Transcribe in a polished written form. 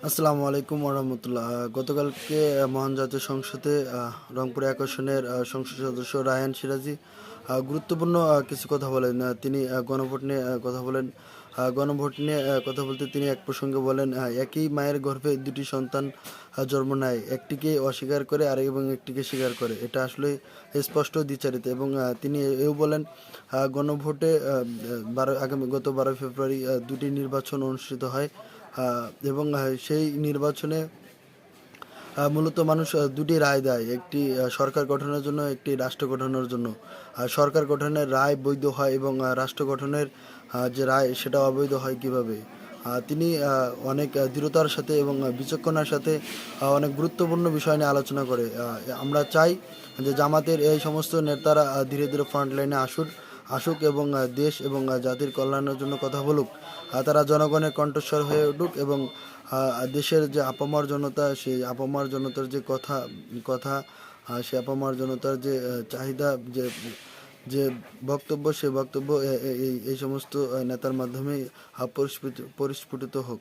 আসসালামু আলাইকুম ওরহমতুল্লাহ। গতকালকে মহান জাতীয় সংসদে রংপুর এক আসনের সংসদ সদস্য রায়হান সিরাজি গুরুত্বপূর্ণ কিছু কথা বলেন। তিনি গণভোট নিয়ে কথা বলেন। গণভোট নিয়ে কথা বলতে তিনি এক প্রসঙ্গে বলেন, একই মায়ের গর্ভে দুটি সন্তান জন্ম নেয়, একটিকে অস্বীকার করে এবং একটিকে স্বীকার করে। এটা আসলে স্পষ্ট দ্বিচারিতা। এবং তিনি এও বলেন, গণভোটে গত 12 ফেব্রুয়ারি দুটি নির্বাচন অনুষ্ঠিত হয় এবং সেই নির্বাচনে মূলত মানুষ দুটি রায় দেয়, একটি সরকার গঠনের জন্য, একটি রাষ্ট্র গঠনের জন্য। সরকার গঠনের রায় বৈধ হয় এবং রাষ্ট্র গঠনের যে রায় সেটা অবৈধ হয় কিভাবে। তিনি অনেক দৃঢ়তার সাথে এবং বিচক্ষণার সাথে অনেক গুরুত্বপূর্ণ বিষয় নিয়ে আলোচনা করে। আমরা চাই যে জামাতের এই সমস্ত নেতারা ধীরে ধীরে ফ্রন্ট লাইনে আসুক এবং দেশ এবং জাতির কল্যাণের জন্য কথা বলুক। তারা জনগণের কণ্ঠস্বর হয়ে উঠুক এবং দেশের যে আপামর জনতা, সেই আপামর জনতার যে কথা সেই আপামর জনতার যে চাহিদা, যে যে বক্তব্য, সেই বক্তব্য এই সমস্ত নেতার মাধ্যমেই পরিস্ফুটিত হোক।